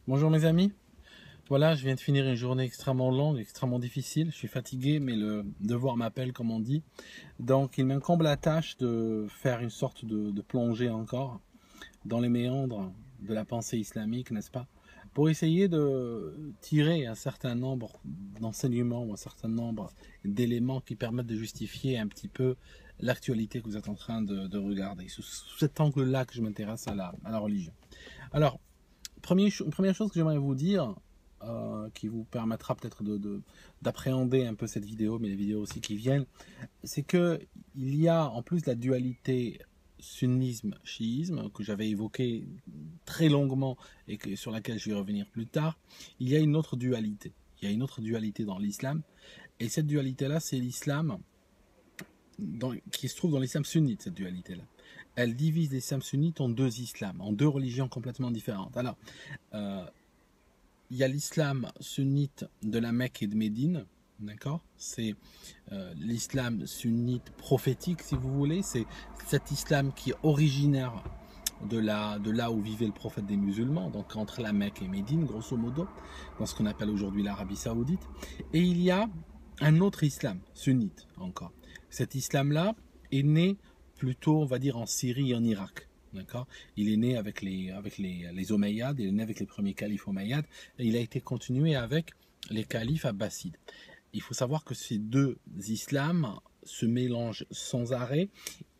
Bonjour mes amis, voilà je viens de finir une journée extrêmement longue, extrêmement difficile, je suis fatigué mais le devoir m'appelle comme on dit. Donc il m'incombe la tâche de faire une sorte de plongée encore dans les méandres de la pensée islamique, n'est-ce pas? Pour essayer de tirer un certain nombre d'enseignements ou un certain nombre d'éléments qui permettent de justifier un petit peu l'actualité que vous êtes en train de regarder. Sous cet angle-là que je m'intéresse à la religion. Alors, première chose que j'aimerais vous dire, qui vous permettra peut-être d'appréhender un peu cette vidéo, mais les vidéos aussi qui viennent, c'est que il y a en plus la dualité sunnisme-chiisme que j'avais évoqué très longuement et sur laquelle je vais revenir plus tard. Il y a une autre dualité. Il y a une autre dualité dans l'islam, et cette dualité-là, c'est l'islam qui se trouve dans l'islam sunnite, cette dualité-là. Elle divise l'islam sunnite en deux islams, en deux religions complètement différentes. Alors, euh, il y a l'islam sunnite de la Mecque et de Médine, d'accord? C'est l'islam sunnite prophétique, si vous voulez. C'est cet islam qui est originaire de là où vivait le prophète des musulmans, donc entre la Mecque et Médine, grosso modo, dans ce qu'on appelle aujourd'hui l'Arabie Saoudite. Et il y a un autre islam, sunnite encore. Cet islam-là est né plutôt, on va dire, en Syrie et en Irak. D'accord. Il est né avec les Omeyyades, il est né avec les premiers califes Omeyyades, et il a été continué avec les califes abbassides. Il faut savoir que ces deux islams se mélangent sans arrêt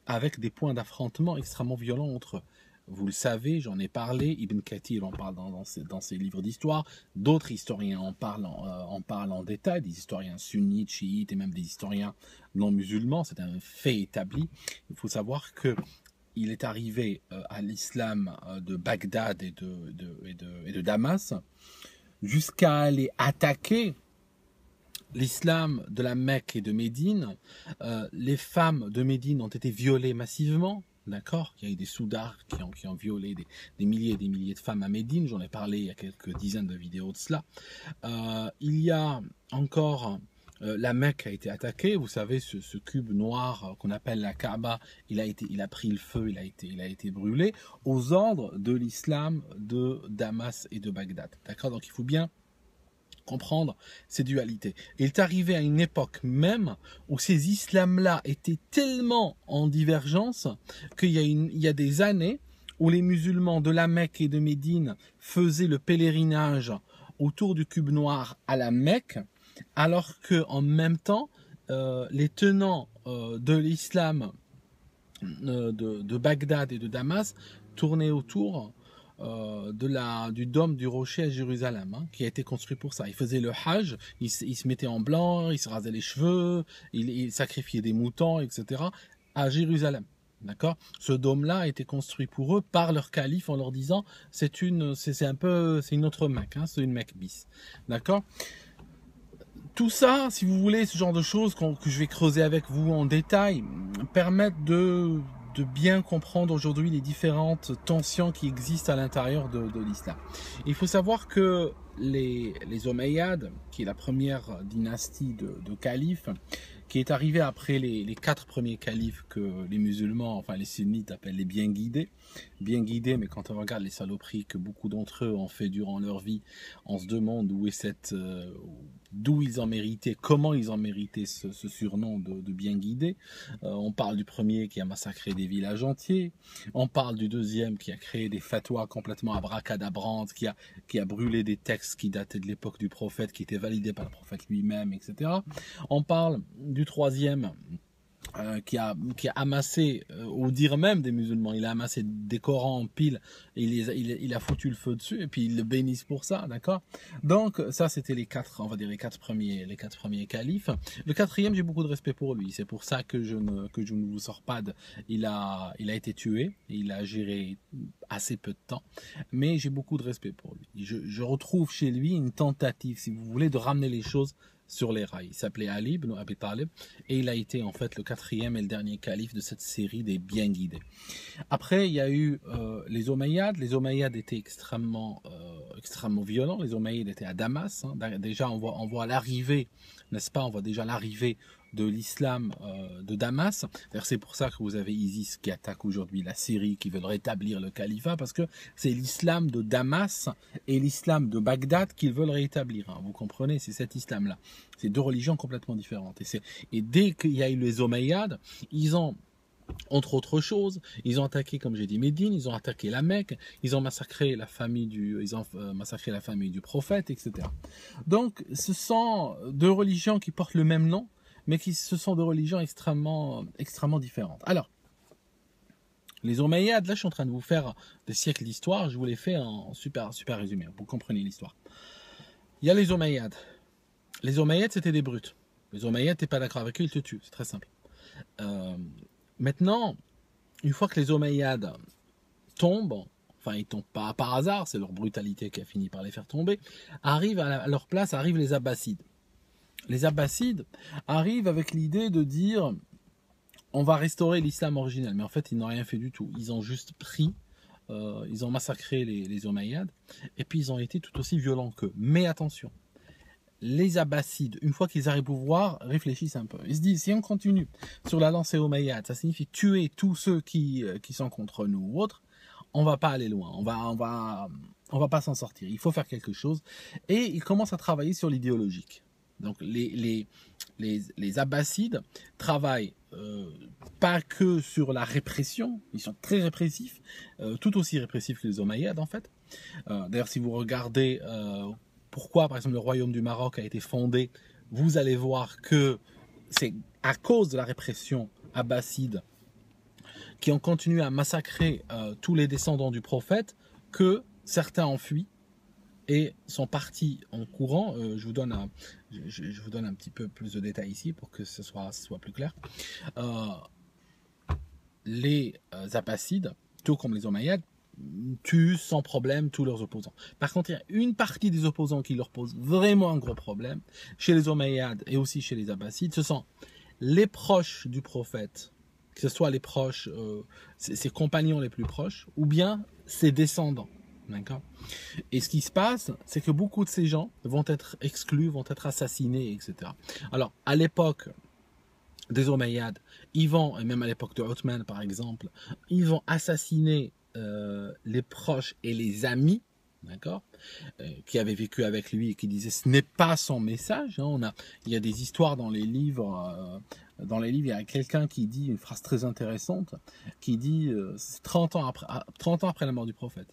avec des points d'affrontement extrêmement violents entre eux. Vous le savez, j'en ai parlé, Ibn Kathir en parle dans ses livres d'histoire, d'autres historiens en parlent en détail, des historiens sunnites, chiites et même des historiens non musulmans, c'est un fait établi. Il faut savoir que il est arrivé à l'islam de Bagdad et de Damas jusqu'à aller attaquer l'islam de la Mecque et de Médine. Les femmes de Médine ont été violées massivement. D'accord. Il y a eu des soudards qui ont violé des milliers et des milliers de femmes à Médine. J'en ai parlé il y a quelques dizaines de vidéos de cela. Il y a encore la Mecque a été attaquée. Vous savez, ce cube noir qu'on appelle la Kaaba, il a pris le feu, il a été brûlé aux ordres de l'islam de Damas et de Bagdad. D'accord. Donc il faut bien comprendre ces dualités. Il est arrivé à une époque même où ces islams-là étaient tellement en divergence qu'il y a des années où les musulmans de la Mecque et de Médine faisaient le pèlerinage autour du cube noir à la Mecque, alors que en même temps, les tenants de l'islam de Bagdad et de Damas tournaient autour du dôme du rocher à Jérusalem, hein, qui a été construit pour ça. Ils faisaient le hajj, ils se mettaient en blanc, ils se rasaient les cheveux, ils sacrifiaient des moutons, etc. à Jérusalem. D'accord. Ce dôme-là a été construit pour eux par leur calife en leur disant c'est une autre Mecque, hein, c'est une Mecque bis. D'accord. Tout ça, si vous voulez, ce genre de choses que je vais creuser avec vous en détail, permettent de bien comprendre aujourd'hui les différentes tensions qui existent à l'intérieur de l'islam. Il faut savoir que les Omeyyades, qui est la première dynastie de califes, qui est arrivée après les quatre premiers califes que les musulmans, enfin les sunnites appellent les bien guidés, mais quand on regarde les saloperies que beaucoup d'entre eux ont fait durant leur vie, on se demande d'où ils ont mérité, comment ils ont mérité ce surnom de bien guidé. On parle du premier qui a massacré des villages entiers, on parle du deuxième qui a créé des fatwas complètement abracadabrantes, qui a brûlé des textes qui dataient de l'époque du prophète, qui étaient validés par le prophète lui-même, etc. On parle du troisième qui a amassé, au dire même des musulmans, il a amassé des Corans en pile, et il a foutu le feu dessus, et puis ils le bénissent pour ça, d'accord. Donc ça c'était les quatre, on va dire les quatre premiers califes. Le quatrième, j'ai beaucoup de respect pour lui, c'est pour ça que je ne vous sors pas il a été tué, il a géré assez peu de temps, mais j'ai beaucoup de respect pour lui. Je retrouve chez lui une tentative, si vous voulez, de ramener les choses sur les rails. Il s'appelait Ali ibn Abi Talib et il a été en fait le quatrième et le dernier calife de cette série des bien guidés. Après, il y a eu les Omeyyades. Les Omeyyades étaient extrêmement extrêmement violents. Les Omeyyades étaient à Damas. Hein. Déjà, on voit l'arrivée, n'est-ce pas? On voit déjà l'arrivée de l'islam de Damas. D'ailleurs, c'est pour ça que vous avez ISIS qui attaque aujourd'hui la Syrie, qui veulent rétablir le califat, parce que c'est l'islam de Damas et l'islam de Bagdad qu'ils veulent rétablir. Hein. Vous comprenez? C'est cet islam-là. C'est deux religions complètement différentes. Et dès qu'il y a eu les Omeyyades, ils ont, entre autres choses, ils ont attaqué, comme j'ai dit, Médine, ils ont attaqué la Mecque, ils ont massacré la famille du prophète, etc. Donc, ce sont deux religions qui portent le même nom, mais ce sont deux religions extrêmement différentes. Alors, les Omeyyades, là, je suis en train de vous faire des siècles d'histoire, je vous les fais en super résumé, vous comprenez l'histoire. Il y a les Omeyyades. Les Omeyyades, c'était des brutes. Les Omeyyades, t'es pas d'accord avec eux, ils te tuent, c'est très simple. Maintenant, une fois que les Omeyyades tombent, enfin ils tombent pas par hasard, c'est leur brutalité qui a fini par les faire tomber, arrivent à leur place, arrivent les Abbassides. Les Abbassides arrivent avec l'idée de dire on va restaurer l'islam originel, mais en fait ils n'ont rien fait du tout. Ils ont juste pris, ils ont massacré les Omeyyades, et puis ils ont été tout aussi violents qu'eux. Mais attention, les Abbassides, une fois qu'ils arrivent au pouvoir, réfléchissent un peu. Ils se disent, si on continue sur la lancée Omeyyade, ça signifie tuer tous ceux qui sont contre nous ou autres, on va pas aller loin, on va pas s'en sortir. Il faut faire quelque chose. Et ils commencent à travailler sur l'idéologique. Donc les Abbassides travaillent pas que sur la répression, ils sont très répressifs, tout aussi répressifs que les Omeyyades en fait. D'ailleurs, si vous regardez pourquoi, par exemple, le royaume du Maroc a été fondé, vous allez voir que c'est à cause de la répression abbasside qui ont continué à massacrer tous les descendants du prophète que certains ont fui et sont partis en courant. Je vous donne un petit peu plus de détails ici pour que ce soit plus clair. Les Abbassides, tout comme les Omeyyades, tuent sans problème tous leurs opposants. Par contre, il y a une partie des opposants qui leur pose vraiment un gros problème, chez les Omeyyades et aussi chez les Abbassides, ce sont les proches du prophète, que ce soit les proches, ses compagnons les plus proches, ou bien ses descendants. D'accord ? Et ce qui se passe, c'est que beaucoup de ces gens vont être exclus, vont être assassinés, etc. Alors, à l'époque des Omeyyades, ils vont, et même à l'époque de Othman par exemple, ils vont assassiner les proches et les amis, d'accord, qui avaient vécu avec lui et qui disaient ce n'est pas son message. Hein, il y a des histoires dans les livres. Il y a quelqu'un qui dit une phrase très intéressante, qui dit 30 ans après la mort du prophète.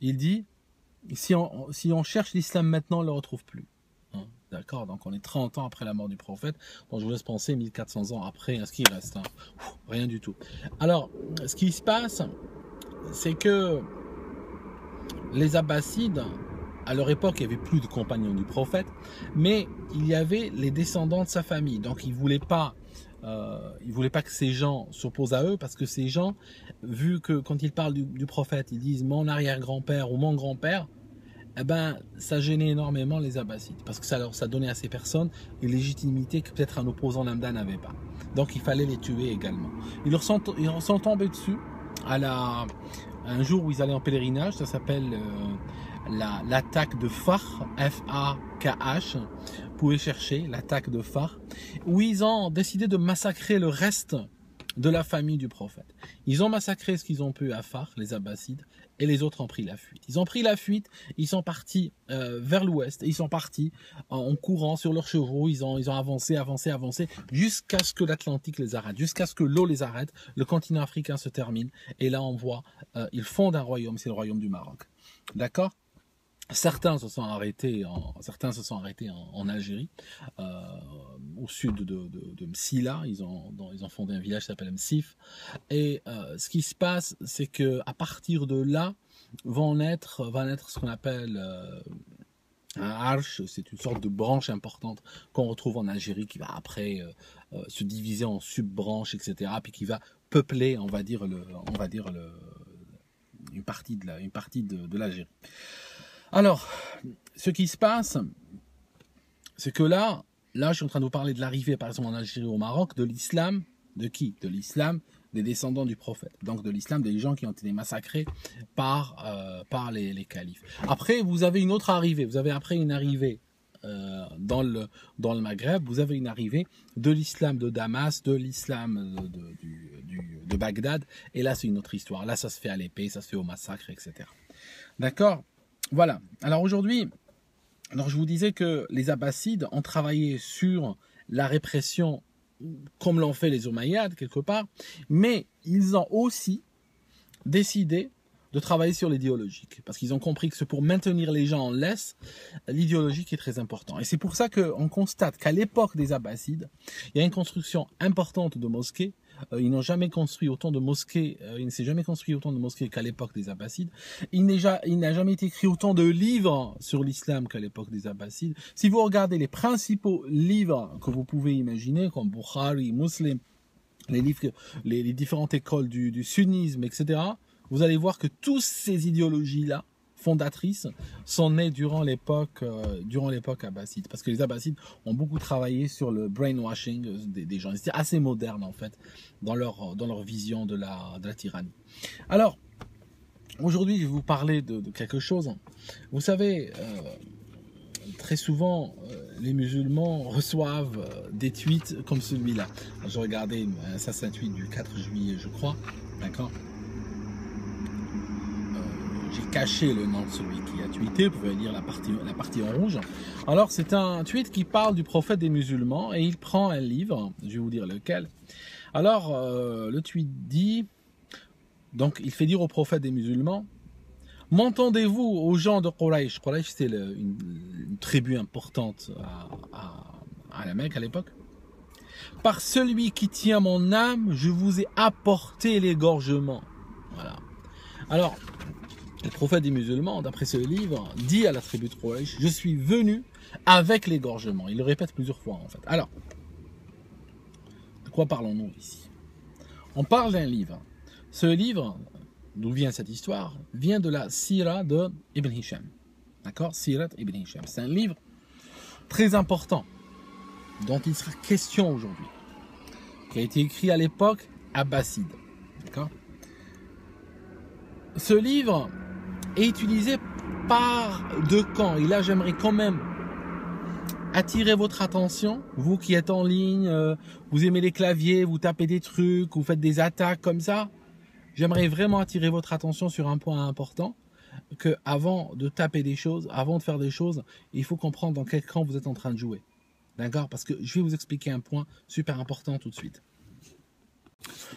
Il dit si on cherche l'islam maintenant, on ne le retrouve plus. Hein, d'accord, donc on est 30 ans après la mort du prophète. Donc je vous laisse penser 1400 ans après, hein, ce qui reste. Hein, rien du tout. Alors, ce qui se passe, c'est que les Abbassides, à leur époque, il n'y avait plus de compagnons du prophète, mais il y avait les descendants de sa famille. Donc, ils ne voulaient pas que ces gens s'opposent à eux, parce que ces gens, vu que quand ils parlent du prophète, ils disent mon arrière-grand-père ou mon grand-père, eh ben, ça gênait énormément les Abbassides, parce que ça donnait à ces personnes une légitimité que peut-être un opposant lambda n'avait pas. Donc, il fallait les tuer également. Ils leur sont tombés dessus un jour où ils allaient en pèlerinage, ça s'appelle l'attaque de Fakh, F-A-K-H, vous pouvez chercher l'attaque de Fakh, où ils ont décidé de massacrer le reste de la famille du prophète. Ils ont massacré ce qu'ils ont pu à Fakh, les Abbassides, et les autres ont pris la fuite. Ils ont pris la fuite, ils sont partis vers l'ouest, ils sont partis en courant sur leurs chevaux, ils ont avancé, jusqu'à ce que l'Atlantique les arrête, jusqu'à ce que l'eau les arrête, le continent africain se termine, et là on voit, ils fondent un royaume, c'est le royaume du Maroc. D'accord ? Certains se sont arrêtés en Algérie, au sud de Msila. Ils ont fondé un village qui s'appelle Msif. Et ce qui se passe, c'est que à partir de là va naître ce qu'on appelle un arche. C'est une sorte de branche importante qu'on retrouve en Algérie, qui va après se diviser en sub-branches, etc. Puis qui va peupler, une partie de l'Algérie. Alors, ce qui se passe, c'est que là, je suis en train de vous parler de l'arrivée, par exemple, en Algérie, au Maroc, de l'islam, de qui ? De l'islam des descendants du prophète, donc de l'islam, des gens qui ont été massacrés par les califes. Après, vous avez une autre arrivée, vous avez après une arrivée dans le Maghreb, vous avez une arrivée de l'islam de Damas, de l'islam de Bagdad, et là c'est une autre histoire, là ça se fait à l'épée, ça se fait au massacre, etc. D'accord? Voilà. Alors aujourd'hui, je vous disais que les Abbassides ont travaillé sur la répression comme l'ont fait les Omeyyades quelque part, mais ils ont aussi décidé de travailler sur l'idéologique, parce qu'ils ont compris que c'est pour maintenir les gens en laisse, l'idéologique est très important. Et c'est pour ça qu'on constate qu'à l'époque des Abbassides, il y a une construction importante de mosquées. Ils n'ont jamais construit autant de mosquées, il ne s'est jamais construit autant de mosquées qu'à l'époque des Abbassides. Il n'a jamais été écrit autant de livres sur l'islam qu'à l'époque des Abbassides. Si vous regardez les principaux livres que vous pouvez imaginer, comme Bukhari, Muslim, les livres, les différentes écoles du sunnisme, etc., vous allez voir que toutes ces idéologies-là, fondatrices, sont nées durant l'époque abbasside. Parce que les Abbassides ont beaucoup travaillé sur le brainwashing des gens. Ils étaient assez modernes, en fait, dans leur vision de la tyrannie. Alors, aujourd'hui, je vais vous parler de quelque chose. Vous savez, très souvent, les musulmans reçoivent des tweets comme celui-là. Je regardais, ça c'est un tweet du 4 juillet, je crois. D'accord ? J'ai caché le nom de celui qui a tweeté, vous pouvez lire la partie en rouge. Alors c'est un tweet qui parle du prophète des musulmans et il prend un livre, je vais vous dire lequel. Alors le tweet dit, donc il fait dire au prophète des musulmans, m'entendez-vous aux gens de Quraysh? Quraysh c'était une tribu importante à la Mecque à l'époque. Par celui qui tient mon âme, je vous ai apporté l'égorgement. Voilà. Alors, le prophète des musulmans, d'après ce livre, dit à la tribu de Quraysh, je suis venu avec l'égorgement. Il le répète plusieurs fois en fait. Alors, de quoi parlons-nous ici? On parle d'un livre. Ce livre, d'où vient cette histoire, vient de la Sira de Ibn Hisham. D'accord? Sirat Ibn Hisham. C'est un livre très important dont il sera question aujourd'hui, qui a été écrit à l'époque abbasside. D'accord? Ce livre est utilisé par deux camps. Et là, j'aimerais quand même attirer votre attention, vous qui êtes en ligne, vous aimez les claviers, vous tapez des trucs, vous faites des attaques comme ça. J'aimerais vraiment attirer votre attention sur un point important, que avant de taper des choses, avant de faire des choses, il faut comprendre dans quel camp vous êtes en train de jouer. D'accord? Parce que je vais vous expliquer un point super important tout de suite.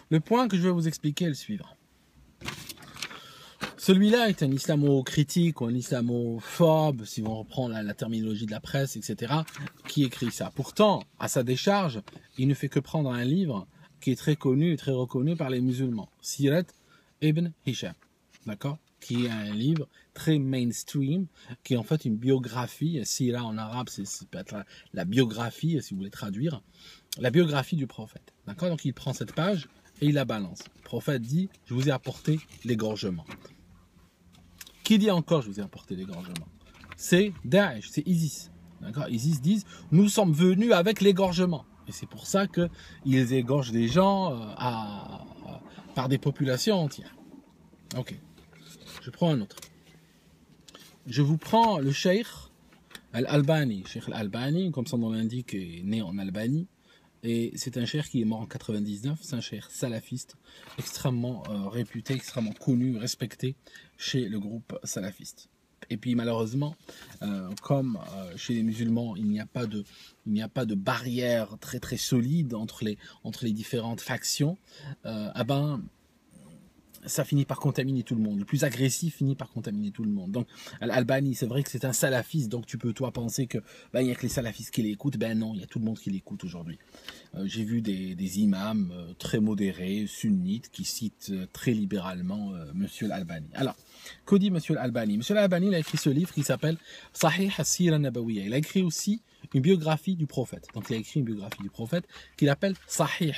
Le point que je vais vous expliquer est le suivant. Celui-là est un islamo-critique ou un islamophobe, si on reprend la terminologie de la presse, etc., qui écrit ça. Pourtant, à sa décharge, il ne fait que prendre un livre qui est très connu et très reconnu par les musulmans, Sirat Ibn Hisham, d'accord, qui est un livre très mainstream, qui est en fait une biographie. Sira en arabe, c'est peut être la biographie, si vous voulez traduire, la biographie du prophète, d'accord. Donc il prend cette page et il la balance. Le prophète dit, je vous ai apporté l'égorgement. Qui dit encore je vous ai apporté l'égorgement? C'est Daesh, c'est ISIS. D'accord? ISIS disent nous sommes venus avec l'égorgement. Et c'est pour ça qu'ils égorgent des gens par des populations entières. Ok. Je prends un autre. Je vous prends le Cheikh Al-Albani. Cheikh Al-Albani, comme son nom l'indique, est né en Albanie. Et c'est un cheikh qui est mort en 99, c'est un cheikh salafiste, extrêmement réputé, extrêmement connu, respecté chez le groupe salafiste. Et puis malheureusement, comme chez les musulmans, il n'y a pas de barrière très très solide entre les différentes factions, ça finit par contaminer tout le monde. Le plus agressif finit par contaminer tout le monde. Donc, l'Albanie, c'est vrai que c'est un salafiste, donc tu peux, toi, penser que il y a que les salafistes qui l'écoutent. Ben non, il y a tout le monde qui l'écoute aujourd'hui. J'ai vu des imams très modérés, sunnites, qui citent très libéralement Monsieur l'Albani. Alors, que dit Monsieur l'Albani? Monsieur l'Albani, il a écrit ce livre qui s'appelle Sahih as-Sira Nabawiyya. Il a écrit aussi une biographie du prophète. Donc, il a écrit une biographie du prophète qu'il appelle Sahih.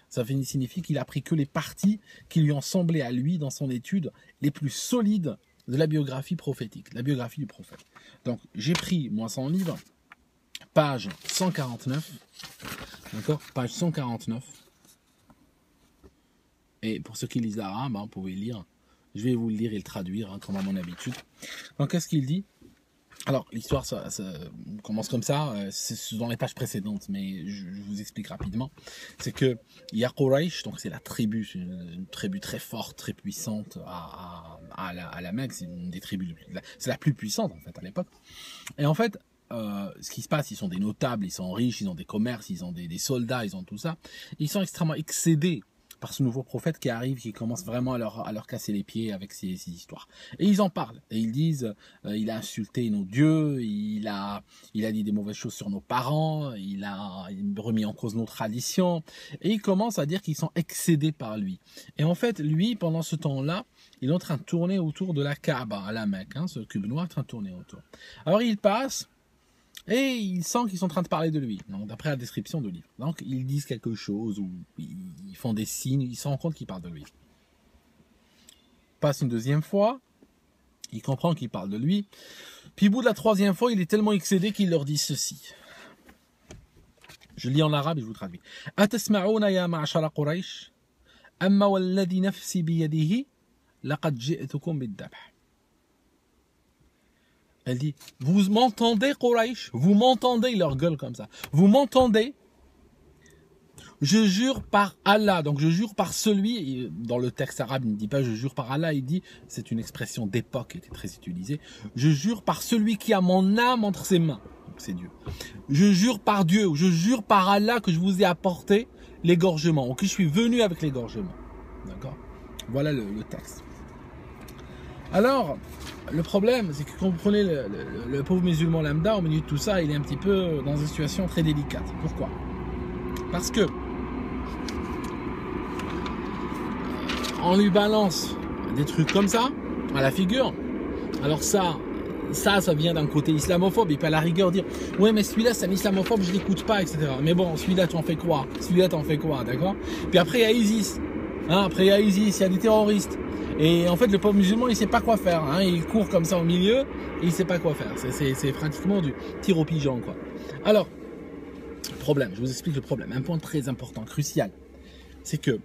Ça signifie qu'il a pris que les parties qui lui ont semblé à lui dans son étude les plus solides de la biographie prophétique, la biographie du prophète. Donc j'ai pris, moi, son livre, page 149, d'accord, page 149, Et pour ceux qui lisent l'arabe, vous pouvez lire. Je vais vous le lire et le traduire, comme à mon habitude. Donc, qu'est-ce qu'il dit? Alors, l'histoire ça commence comme ça, c'est dans les pages précédentes, mais je vous explique rapidement. C'est que il y a Quraysh, donc c'est la tribu, une tribu très forte, très puissante à la Mecque, c'est une des tribus, c'est la plus puissante en fait à l'époque. Et en fait, ce qui se passe, ils sont des notables, ils sont riches, ils ont des commerces, ils ont des soldats, ils ont tout ça. Ils sont extrêmement excédés par ce nouveau prophète qui arrive, qui commence vraiment à leur casser les pieds avec ces histoires. Et ils en parlent, et ils disent, il a insulté nos dieux, il a dit des mauvaises choses sur nos parents, il a remis en cause nos traditions, et ils commencent à dire qu'ils sont excédés par lui. Et en fait, lui, pendant ce temps-là, il est en train de tourner autour de la Kaaba, à la Mecque, ce cube noir est en train de tourner autour. Alors il passe, et il sent qu'ils sont en train de parler de lui, d'après la description du livre. Donc ils disent quelque chose, ou ils font des signes, ils se rendent compte qu'ils parlent de lui. Passe une deuxième fois, il comprend qu'ils parlent de lui, puis au bout de la troisième fois, il est tellement excédé qu'il leur dit ceci. Je lis en arabe et je vous traduis. Atasma'una ya ma'ashara Quraysh, amma walladhi nafsi biyadihi, laqad ji'tukum bid-dabh. Elle dit, vous m'entendez Quraysh? Vous m'entendez? Il leur gueule comme ça. Vous m'entendez? Je jure par Allah. Donc je jure par celui, dans le texte arabe il ne dit pas je jure par Allah, il dit, c'est une expression d'époque qui était très utilisée. Je jure par celui qui a mon âme entre ses mains. Donc c'est Dieu. Je jure par Dieu, je jure par Allah que je vous ai apporté l'égorgement, ou que je suis venu avec l'égorgement. D'accord? Voilà le texte. Alors, le problème, c'est que quand vous prenez le pauvre musulman lambda, au milieu de tout ça, il est un petit peu dans une situation très délicate. Pourquoi? Parce que on lui balance des trucs comme ça, à la figure. Alors ça vient d'un côté islamophobe, il peut à la rigueur dire « Ouais, mais celui-là, c'est un islamophobe, je l'écoute pas, etc. » Mais bon, celui-là, tu en fais quoi? Celui-là, t'en fais quoi, d'accord? Puis après, il y a ISIS. Après, il y a ISIS, il y a des terroristes. Et en fait, le pauvre musulman, il sait pas quoi faire. Il court comme ça au milieu, et il sait pas quoi faire. C'est pratiquement du tir au pigeon, quoi. Alors, problème, je vous explique le problème. Un point très important, crucial, c'est que,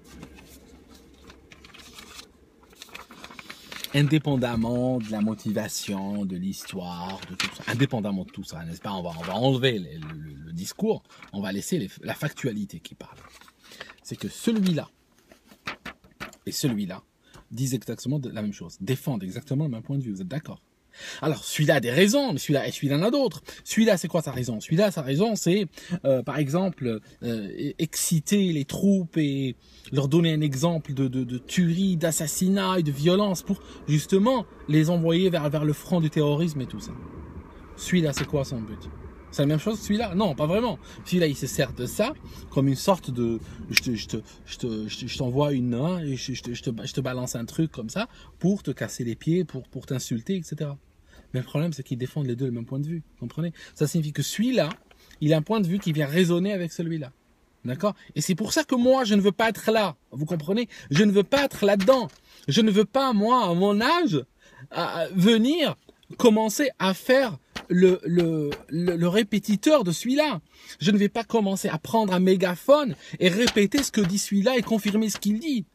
indépendamment de la motivation, de l'histoire, de tout ça, indépendamment de tout ça, n'est-ce pas, on va enlever le discours, on va laisser la factualité qui parle. C'est que celui-là et celui-là disent exactement la même chose, défendent exactement le même point de vue, vous êtes d'accord? Alors, celui-là a des raisons, mais celui-là en a d'autres. Celui-là, c'est quoi sa raison? Celui-là, sa raison, c'est, par exemple, exciter les troupes et leur donner un exemple de tuerie, d'assassinat et de violence pour, justement, les envoyer vers le front du terrorisme et tout ça. Celui-là, c'est quoi son but? C'est la même chose que celui-là? Non, pas vraiment. Celui-là, il se sert de ça comme une sorte de... Je t'envoie une main et je te balance un truc comme ça pour te casser les pieds, pour t'insulter, etc. Mais le problème, c'est qu'ils défendent les deux le même point de vue. Vous comprenez? Ça signifie que celui-là, il a un point de vue qui vient résonner avec celui-là. D'accord? Et c'est pour ça que moi, je ne veux pas être là. Vous comprenez? Je ne veux pas être là-dedans. Je ne veux pas, moi, à mon âge, venir commencer à faire le répétiteur de celui-là. Je ne vais pas commencer à prendre un mégaphone et répéter ce que dit celui-là et confirmer ce qu'il dit.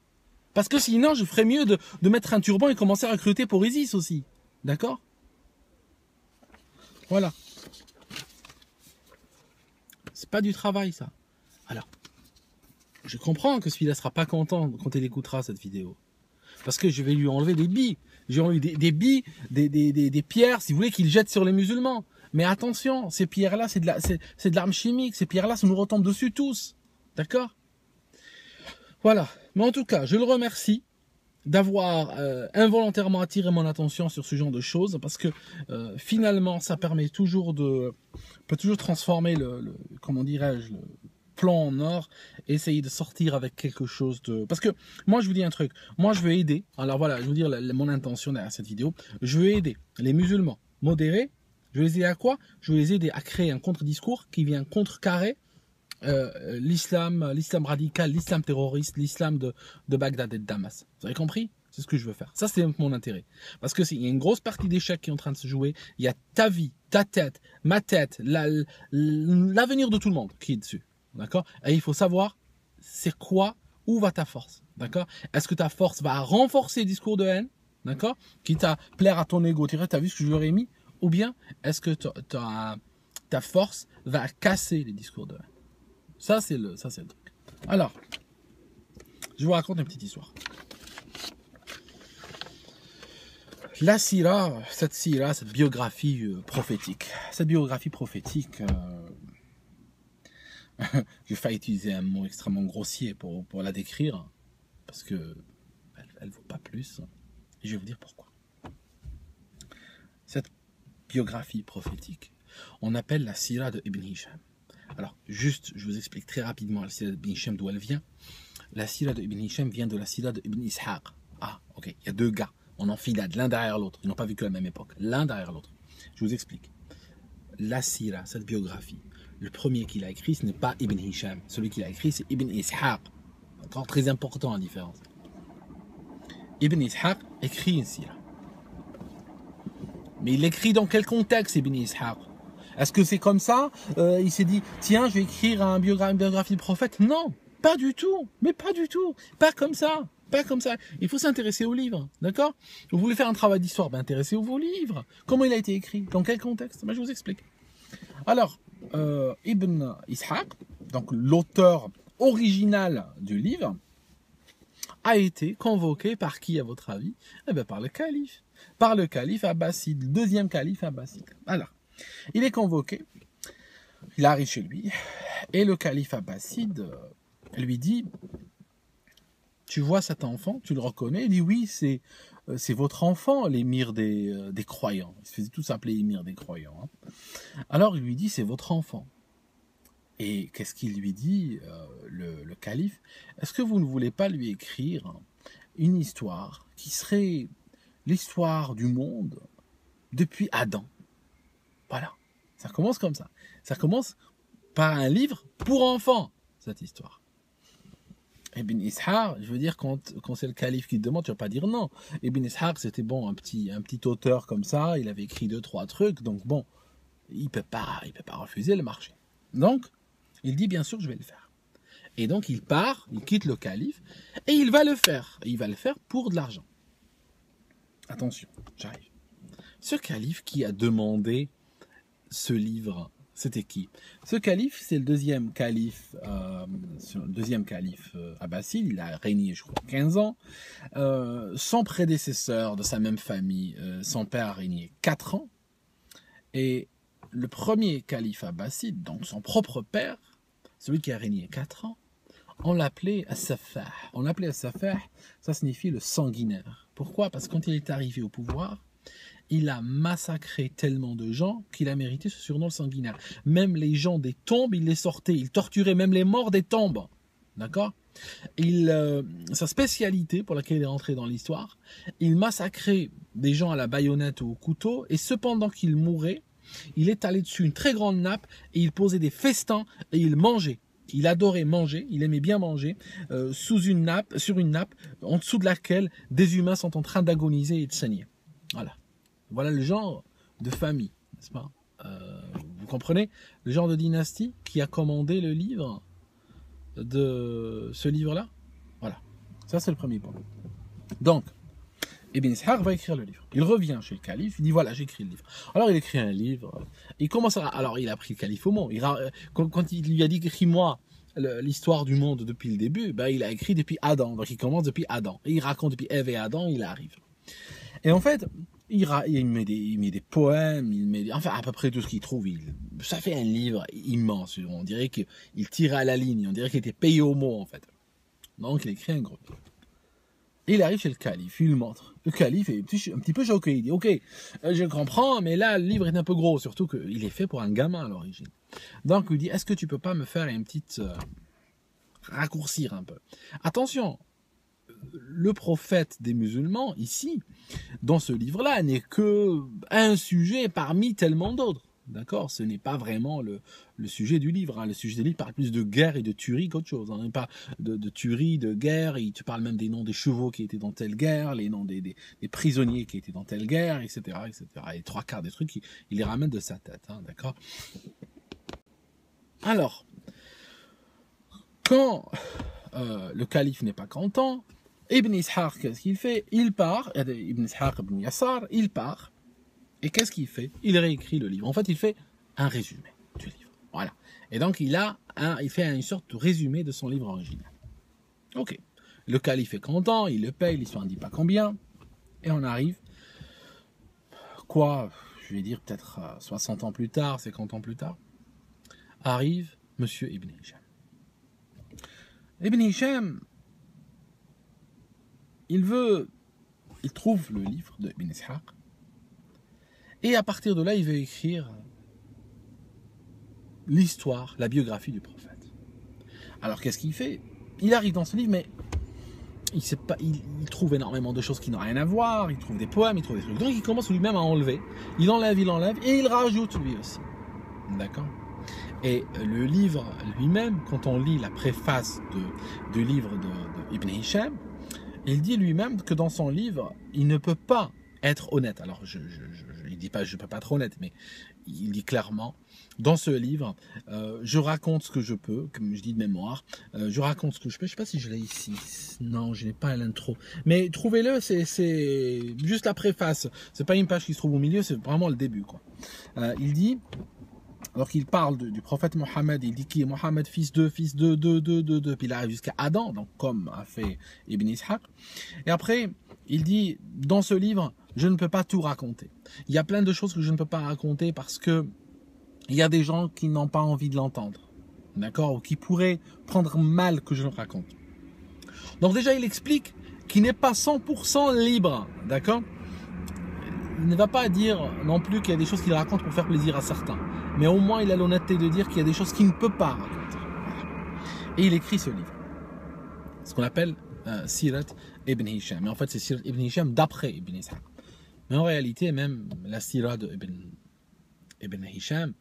Parce que sinon, je ferais mieux de mettre un turban et commencer à recruter pour ISIS aussi. D'accord? Voilà. C'est pas du travail, ça. Alors, je comprends que celui-là sera pas content quand il écoutera cette vidéo. Parce que je vais lui enlever des billes. J'ai enlevé des billes, des pierres, si vous voulez, qu'il jette sur les musulmans. Mais attention, ces pierres-là, c'est de l'arme chimique. Ces pierres-là, ça nous retombe dessus tous. D'accord? Voilà. Mais en tout cas, je le remercie d'avoir involontairement attiré mon attention sur ce genre de choses, parce que finalement, ça permet toujours peut toujours transformer comment dirais-je, le plan en or, essayer de sortir avec quelque chose de... Parce que moi, je vous dis un truc, moi, je veux aider, alors voilà, je veux dire mon intention derrière cette vidéo, je veux aider les musulmans modérés, je veux les aider à quoi? Je veux les aider à créer un contre-discours qui vient contrecarrer l'islam radical, l'islam terroriste, l'islam de Bagdad et de Damas. Vous avez compris? C'est ce que je veux faire. Ça, c'est mon intérêt. Parce que il y a une grosse partie d'échecs qui est en train de se jouer. Il y a ta vie, ta tête, ma tête, l'avenir de tout le monde qui est dessus. D'accord? Et il faut savoir, c'est quoi, où va ta force? D'accord? Est-ce que ta force va renforcer le discours de haine? D'accord? Quitte à plaire à ton ego. Tu as vu ce que je leur ai mis? Ou bien est-ce que ta force va casser les discours de haine? Ça, c'est le truc. Alors, je vous raconte une petite histoire. La sira, cette biographie prophétique. Cette biographie prophétique, j'ai failli utiliser un mot extrêmement grossier pour la décrire, parce que elle vaut pas plus. Et je vais vous dire pourquoi. Cette biographie prophétique, on appelle la sira de Ibn Hisham. Alors, juste, je vous explique très rapidement la sira d'Ibn Hisham d'où elle vient. La sira de Ibn Hisham vient de la sira de Ibn Ishaq. Ah, ok, il y a deux gars en enfilade, l'un derrière l'autre. Ils n'ont pas vécu à la même époque, l'un derrière l'autre. Je vous explique. La sira, cette biographie, le premier qui l'a écrit, ce n'est pas Ibn Hisham. Celui qui l'a écrit, c'est Ibn Ishaq. Encore très important la différence. Ibn Ishaq écrit une sira. Mais il l'écrit dans quel contexte, Ibn Ishaq? Est-ce que c'est comme ça? Il s'est dit, tiens, je vais écrire une biographie de prophète? Non, pas du tout. Mais pas du tout. Pas comme ça. Pas comme ça. Il faut s'intéresser aux livres. D'accord? Vous voulez faire un travail d'histoire? Ben, intéressez-vous aux livres. Comment il a été écrit? Dans quel contexte? Ben, je vous explique. Alors, Ibn Ishaq, donc l'auteur original du livre, a été convoqué par qui, à votre avis? Eh bien, par le calife. Par le calife abbasside, le deuxième calife abbasside. Alors, il est convoqué, il arrive chez lui, et le calife abbasside lui dit, tu vois cet enfant, tu le reconnais? Il dit, oui, c'est votre enfant, l'émir des croyants. Ils se faisaient tous appeler émir des croyants. Hein. Alors, il lui dit, c'est votre enfant. Et qu'est-ce qu'il lui dit, le calife? Est-ce que vous ne voulez pas lui écrire une histoire qui serait l'histoire du monde depuis Adam? Voilà, ça commence comme ça. Ça commence par un livre pour enfants, cette histoire. Ibn Ishaq, je veux dire, quand c'est le calife qui te demande, tu vas pas dire non. Ibn Ishaq, c'était bon, un petit auteur comme ça, il avait écrit 2-3 trucs, donc bon, il peut pas refuser le marché. Donc, il dit bien sûr, je vais le faire. Et donc, il part, il quitte le calife, et il va le faire. Et il va le faire pour de l'argent. Attention, j'arrive. Ce calife qui a demandé ce livre, c'était qui? Ce calife, c'est le deuxième calife abbasside. Il a régné, je crois, 15 ans. Son prédécesseur de sa même famille, son père a régné 4 ans. Et le premier calife abbasside, donc son propre père, celui qui a régné 4 ans, on l'appelait As-Saffah. On l'appelait As-Saffah, ça signifie le sanguinaire. Pourquoi? Parce que quand il est arrivé au pouvoir, il a massacré tellement de gens qu'il a mérité ce surnom sanguinaire. Même les gens des tombes, il les sortait. Il torturait même les morts des tombes. D'accord? Sa spécialité pour laquelle il est rentré dans l'histoire, il massacrait des gens à la baïonnette ou au couteau, et cependant qu'il mourait, il étalait dessus une très grande nappe et il posait des festins et il mangeait. Il adorait manger, il aimait bien manger, sur une nappe, en dessous de laquelle des humains sont en train d'agoniser et de saigner. Voilà le genre de famille, n'est-ce pas? Vous comprenez? Le genre de dynastie qui a commandé le livre de ce livre-là. Voilà, ça c'est le premier point. Donc, Ibn Ishaq va écrire le livre. Il revient chez le calife, il dit voilà, j'ai écrit le livre. Alors il écrit un livre, il commence à... Alors il a pris le calife au mot. Quand il lui a dit écris-moi l'histoire du monde depuis le début, ben, il a écrit depuis Adam. Donc il commence depuis Adam. Et il raconte depuis Ève et Adam, il arrive. Et en fait, il met des poèmes, enfin à peu près tout ce qu'il trouve. Ça fait un livre immense. On dirait qu'il tirait à la ligne, on dirait qu'il était payé au mot en fait. Donc il écrit un gros livre. Et il arrive chez le calife, il le montre. Le calife est un petit peu choqué. Il dit ok, je comprends, mais là le livre est un peu gros, surtout qu'il est fait pour un gamin à l'origine. Donc il dit est-ce que tu peux pas me faire une petite raccourcir un peu? Attention, le prophète des musulmans ici, dans ce livre-là, n'est que un sujet parmi tellement d'autres. D'accord? Ce n'est pas vraiment le sujet du livre. Hein. Le sujet du livre parle plus de guerre et de tuerie qu'autre chose. Hein. Pas de tuerie, de guerre. Et tu parles même des noms des chevaux qui étaient dans telle guerre, les noms des prisonniers qui étaient dans telle guerre, etc. etc. Et 3/4 des trucs, il les ramène de sa tête. Hein, d'accord? Alors, quand le calife n'est pas content. Ibn Ishaq, qu'est-ce qu'il fait? Il part, Ibn Ishaq ibn Yassar, il part. Et qu'est-ce qu'il fait? Il réécrit le livre. En fait, il fait un résumé du livre. Voilà. Et donc, il fait une sorte de résumé de son livre original. Ok. Le calife est content, il le paye, l'histoire ne dit pas combien. Et on arrive, je vais dire peut-être 60 ans plus tard, 50 ans plus tard, arrive Monsieur Ibn Hisham. Ibn Hisham, il trouve le livre de Ibn Ishaq, et à partir de là, il veut écrire l'histoire, la biographie du prophète. Alors qu'est-ce qu'il fait? Il arrive dans ce livre, mais il trouve énormément de choses qui n'ont rien à voir, il trouve des poèmes, il trouve des trucs. Donc il commence lui-même à enlever, il enlève, et il rajoute lui aussi. D'accord? Et le livre lui-même, quand on lit la préface du livre de Ibn Hisham, il dit lui-même que dans son livre, il ne peut pas être honnête. Alors, il dit pas je ne peux pas être honnête, mais il dit clairement, dans ce livre, je raconte ce que je peux, comme je dis de mémoire, je raconte ce que je peux. Je ne sais pas si je l'ai ici. Non, je n'ai pas l'intro. Mais trouvez-le, c'est juste la préface. C'est pas une page qui se trouve au milieu, c'est vraiment le début, quoi. Il dit, alors qu'il parle du prophète Mohammed, il dit qu'il est Mohammed, fils de, puis il arrive jusqu'à Adam, donc comme a fait Ibn Ishaq. Et après, il dit, dans ce livre, je ne peux pas tout raconter. Il y a plein de choses que je ne peux pas raconter parce que il y a des gens qui n'ont pas envie de l'entendre, d'accord, ou qui pourraient prendre mal que je le raconte. Donc déjà, il explique qu'il n'est pas 100% libre, d'accord. Il ne va pas dire non plus qu'il y a des choses qu'il raconte pour faire plaisir à certains, mais au moins il a l'honnêteté de dire qu'il y a des choses qu'il ne peut pas raconter. Et il écrit ce livre, ce qu'on appelle Sirat Ibn Hisham. Mais en fait, c'est Sirat Ibn Hisham d'après Ibn Ishaq. Mais en réalité, même la Sirat de Ibn Hisham,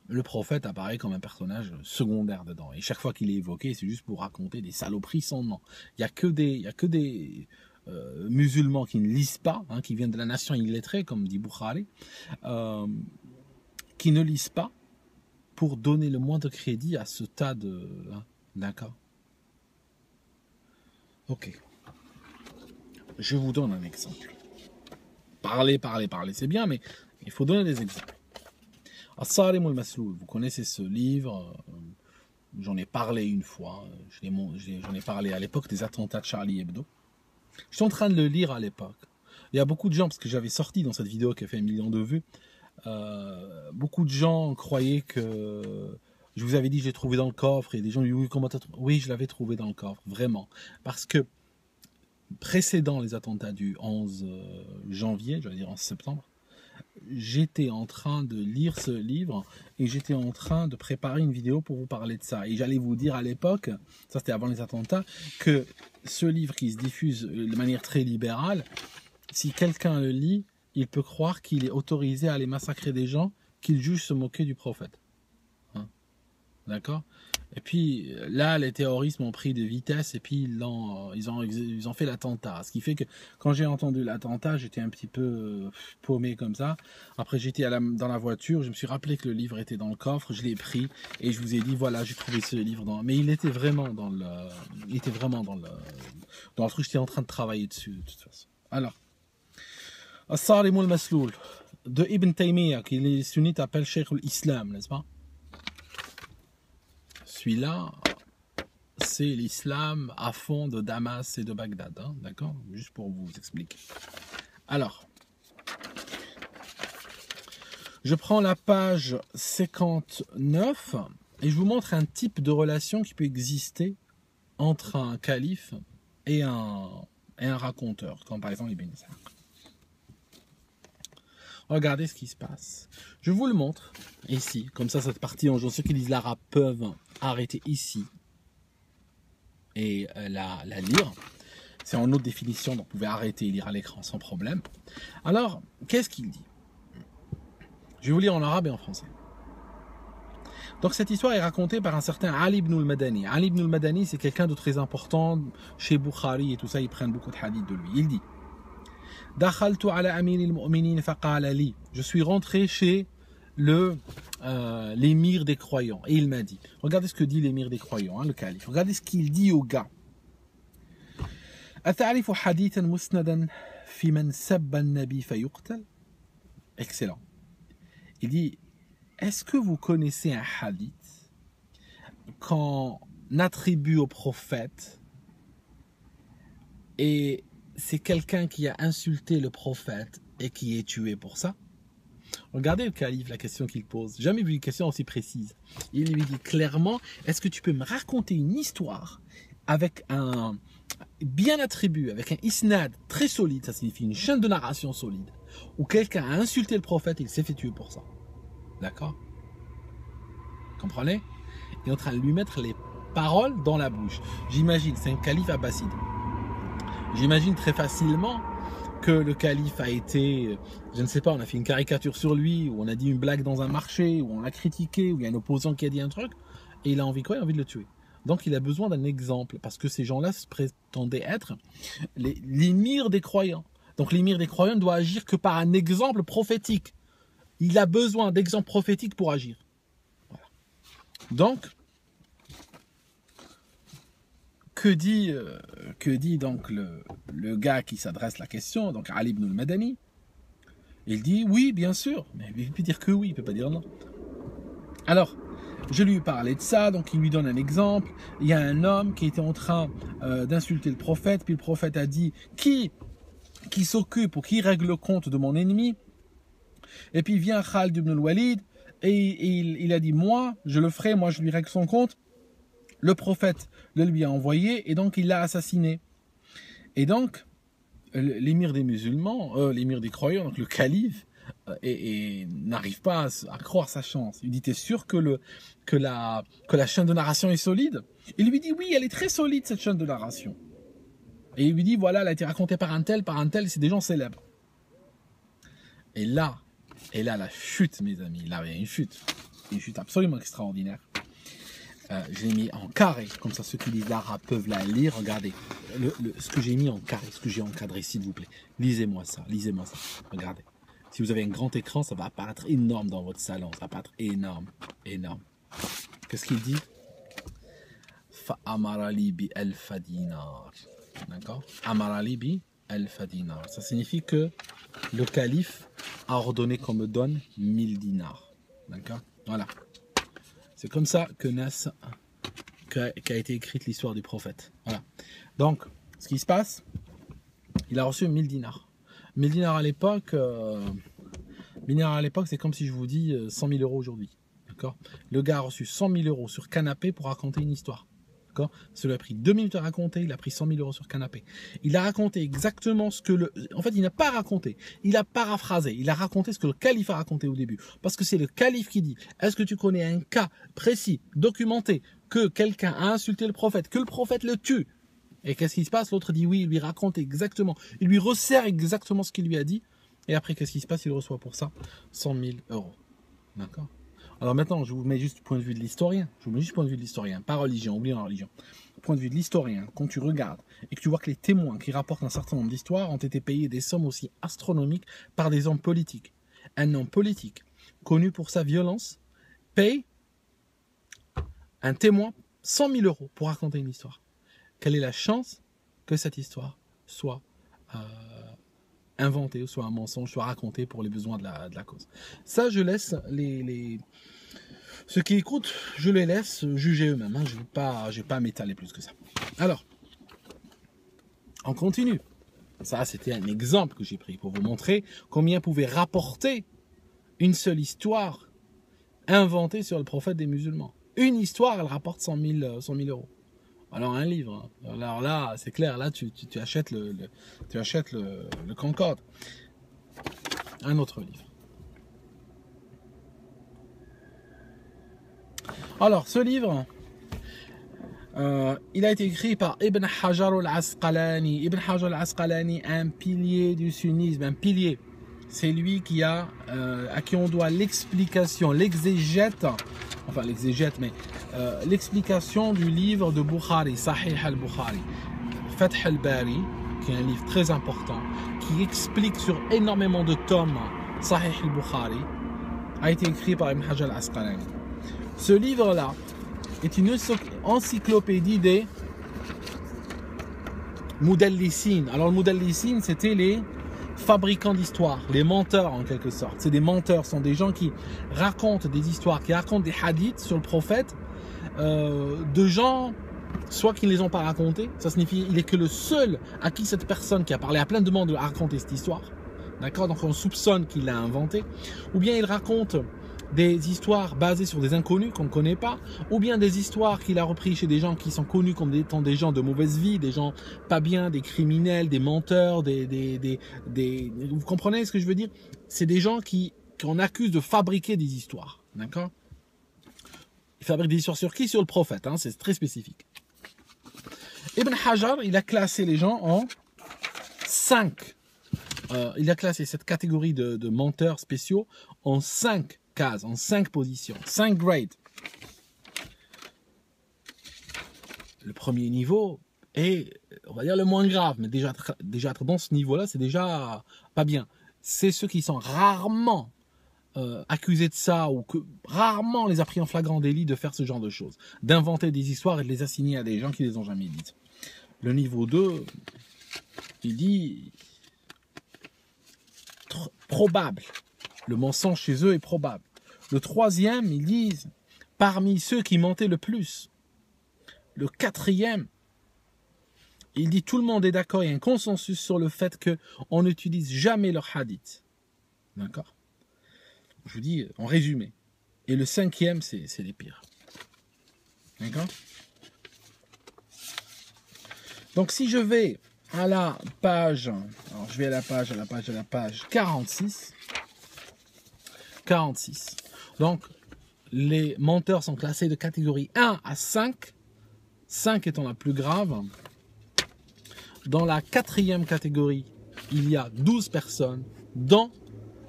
le prophète apparaît comme un personnage secondaire dedans. Et chaque fois qu'il est évoqué, c'est juste pour raconter des saloperies sans nom. Il n'y a que des musulmans qui ne lisent pas, hein, qui viennent de la nation illettrée, comme dit Bukhari, qui ne lisent pas pour donner le moins de crédit à ce tas de... Hein, d'accord? Ok. Je vous donne un exemple. Parler, c'est bien, mais il faut donner des exemples. As-Sarim al-Masloul, vous connaissez ce livre, j'en ai parlé une fois, j'en ai parlé à l'époque des attentats de Charlie Hebdo. Je suis en train de le lire à l'époque. Il y a beaucoup de gens, parce que j'avais sorti dans cette vidéo qui a fait 1 million de vues, beaucoup de gens croyaient que je vous avais dit je l'ai trouvé dans le coffre, et des gens lui disent oui, je l'avais trouvé dans le coffre, vraiment. Parce que précédant les attentats du 11 janvier, je vais dire 11 septembre, j'étais en train de lire ce livre et j'étais en train de préparer une vidéo pour vous parler de ça. Et j'allais vous dire à l'époque, ça c'était avant les attentats, que ce livre qui se diffuse de manière très libérale, si quelqu'un le lit, il peut croire qu'il est autorisé à aller massacrer des gens qu'il juge se moquer du prophète. Hein? D'accord? Et puis là, les terroristes ont pris de vitesse et puis ils ont fait l'attentat. Ce qui fait que quand j'ai entendu l'attentat, j'étais un petit peu paumé comme ça. Après, j'étais dans la voiture, je me suis rappelé que le livre était dans le coffre, je l'ai pris et je vous ai dit voilà, j'ai trouvé ce livre mais il était vraiment dans le truc. J'étais en train de travailler dessus de toute façon. Alors, As-Sarim al-Masloul de Ibn Taymiyyah, qui les sunnites appellent Cheikh al-Islam, n'est-ce pas? Celui-là, c'est l'islam à fond de Damas et de Bagdad, hein, d'accord? Juste pour vous expliquer. Alors, je prends la page 59 et je vous montre un type de relation qui peut exister entre un calife et un raconteur, comme par exemple Ibn Ishaq. Regardez ce qui se passe. Je vous le montre ici, comme ça cette partie, j'en suis sûr qui lisent l'arabe peuvent arrêter ici et la lire. C'est en haute définition, donc vous pouvez arrêter et lire à l'écran sans problème. Alors, qu'est-ce qu'il dit? Je vais vous lire en arabe et en français. Donc cette histoire est racontée par un certain Ali ibn al-Madani. Ali ibn al-Madani, c'est quelqu'un de très important chez Bukhari et tout ça, ils prennent beaucoup de hadiths de lui. Il dit: je suis rentré chez le l'émir des croyants. Et il m'a dit, regardez ce que dit l'émir des croyants, hein, le calife. Regardez ce qu'il dit au gars. أتعرف حديثا مسندا في من سب النبي فيقتل. Excellent. Il dit, est-ce que vous connaissez un hadith qu'on attribue au prophète et c'est quelqu'un qui a insulté le prophète et qui est tué pour ça? Regardez le calife, la question qu'il pose. Jamais vu une question aussi précise. Il lui dit clairement, est-ce que tu peux me raconter une histoire avec un bien attribué, avec un isnad très solide, ça signifie une chaîne de narration solide, où quelqu'un a insulté le prophète et il s'est fait tuer pour ça. D'accord? Comprenez? Il est en train de lui mettre les paroles dans la bouche. J'imagine, c'est un calife abbasside. J'imagine très facilement que le calife a été, je ne sais pas, on a fait une caricature sur lui, ou on a dit une blague dans un marché, ou on l'a critiqué, ou il y a un opposant qui a dit un truc, et il a envie quoi? Il a envie de le tuer. Donc il a besoin d'un exemple, parce que ces gens-là se prétendaient être l'émir des croyants. Donc l'émir des croyants ne doit agir que par un exemple prophétique. Il a besoin d'exemples prophétiques pour agir. Voilà. Donc, que dit donc le gars qui s'adresse la question, donc Ali ibn al-Madani? Il dit oui, bien sûr, mais il peut dire que oui, il ne peut pas dire non. Alors, je lui ai parlé de ça, donc il lui donne un exemple. Il y a un homme qui était en train d'insulter le prophète, puis le prophète a dit qui s'occupe ou qui règle le compte de mon ennemi? Et puis vient Khalid ibn al-Walid et il a dit moi, je le ferai, moi je lui règle son compte. Le prophète le lui a envoyé et donc il l'a assassiné. Et donc l'émir des musulmans, l'émir des croyants, donc le calife, et n'arrive pas à croire sa chance. Il dit t'es sûr que la chaîne de narration est solide? Il lui dit oui, elle est très solide cette chaîne de narration. Et il lui dit voilà, elle a été racontée par un tel, c'est des gens célèbres. Et là la chute, mes amis, là il y a une chute absolument extraordinaire. Je l'ai mis en carré, comme ça ceux qui lisent l'arabe peuvent la lire. Regardez ce que j'ai mis en carré, ce que j'ai encadré, s'il vous plaît. Lisez-moi ça. Regardez. Si vous avez un grand écran, ça va apparaître énorme dans votre salon. Ça va apparaître énorme. Qu'est-ce qu'il dit? Fa'amarali bi alfa dinar. D'accord? Amarali bi alfa dinar. Ça signifie que le calife a ordonné qu'on me donne 1000 dinars. D'accord? Voilà. C'est comme ça qu'a été écrite l'histoire du prophète. Voilà. Donc, ce qui se passe, il a reçu 1000 dinars. 1000 dinars à l'époque, c'est comme si je vous dis 100 000 euros aujourd'hui. D'accord? Le gars a reçu 100 000 euros sur canapé pour raconter une histoire. D'accord? Ça lui a pris 2 minutes à raconter, il a pris 100 000 euros sur canapé. Il a raconté exactement ce que En fait, il n'a pas raconté, il a paraphrasé, il a raconté ce que le calife a raconté au début. Parce que c'est le calife qui dit, est-ce que tu connais un cas précis, documenté, que quelqu'un a insulté le prophète, que le prophète le tue? Et qu'est-ce qui se passe? L'autre dit oui, il lui raconte exactement, il lui resserre exactement ce qu'il lui a dit. Et après, qu'est-ce qui se passe? Il reçoit pour ça 100 000 euros. D'accord? Alors maintenant, je vous mets juste du point de vue de l'historien. Pas religion, oubliez la religion. Point de vue de l'historien, quand tu regardes et que tu vois que les témoins qui rapportent un certain nombre d'histoires ont été payés des sommes aussi astronomiques par des hommes politiques. Un homme politique, connu pour sa violence, paye un témoin 100 000 euros pour raconter une histoire. Quelle est la chance que cette histoire soit inventée, ou soit un mensonge, soit racontée pour les besoins de la cause? Ça, je laisse ceux qui écoutent, je les laisse juger eux-mêmes. Je ne vais pas m'étaler plus que ça. Alors, on continue. Ça, c'était un exemple que j'ai pris pour vous montrer combien pouvait rapporter une seule histoire inventée sur le prophète des musulmans. Une histoire, elle rapporte 100 000 euros. Alors un livre, alors là, c'est clair, là tu achètes le Concorde. Un autre livre. Alors, ce livre, il a été écrit par Ibn Hajar al-Asqalani. Ibn Hajar al-Asqalani, un pilier du sunnisme, un pilier. C'est lui à qui on doit l'explication, l'exégète, l'explication du livre de Bukhari, Sahih al-Bukhari, Fath al-Bari, qui est un livre très important, qui explique sur énormément de tomes Sahih al-Bukhari. a été écrit par Ibn Hajar al-Asqalani. Ce livre-là est une encyclopédie des Mudallisin. Alors, le Mudallisin, c'était les fabricants d'histoires, les menteurs en quelque sorte. C'est des menteurs, ce sont des gens qui racontent des histoires, qui racontent des hadiths sur le prophète, de gens, soit qui ne les ont pas racontés, ça signifie il est que le seul à qui cette personne qui a parlé à plein de monde a raconté cette histoire, d'accord, donc on soupçonne qu'il l'a inventé, ou bien il raconte des histoires basées sur des inconnus qu'on ne connaît pas, ou bien des histoires qu'il a repris chez des gens qui sont connus comme étant des gens de mauvaise vie, des gens pas bien, des criminels, des menteurs, vous comprenez ce que je veux dire? C'est des gens qu'on accuse de fabriquer des histoires, d'accord? Ils fabriquent des histoires sur qui? Sur le prophète, hein, c'est très spécifique. Ibn Hajar, il a classé les gens en 5. Il a classé cette catégorie de menteurs spéciaux en 5 cases, en 5 positions, 5 grades. Le premier niveau est, on va dire, le moins grave, mais déjà être dans ce niveau-là, c'est déjà pas bien. C'est ceux qui sont rarement accusés de ça, ou que rarement on les a pris en flagrant délit de faire ce genre de choses, d'inventer des histoires et de les assigner à des gens qui les ont jamais dites. Le niveau 2, il dit probable. Le mensonge chez eux est probable. Le troisième, ils disent parmi ceux qui mentaient le plus. Le quatrième, il dit tout le monde est d'accord, il y a un consensus sur le fait qu'on n'utilise jamais leur hadith. D'accord? Je vous dis en résumé. Et le cinquième, c'est les pires. D'accord? Donc si je vais à la page, alors je vais à la page 46. 46. Donc les menteurs sont classés de catégorie 1 à 5. 5 étant la plus grave. Dans la 4e catégorie, il y a 12 personnes, dont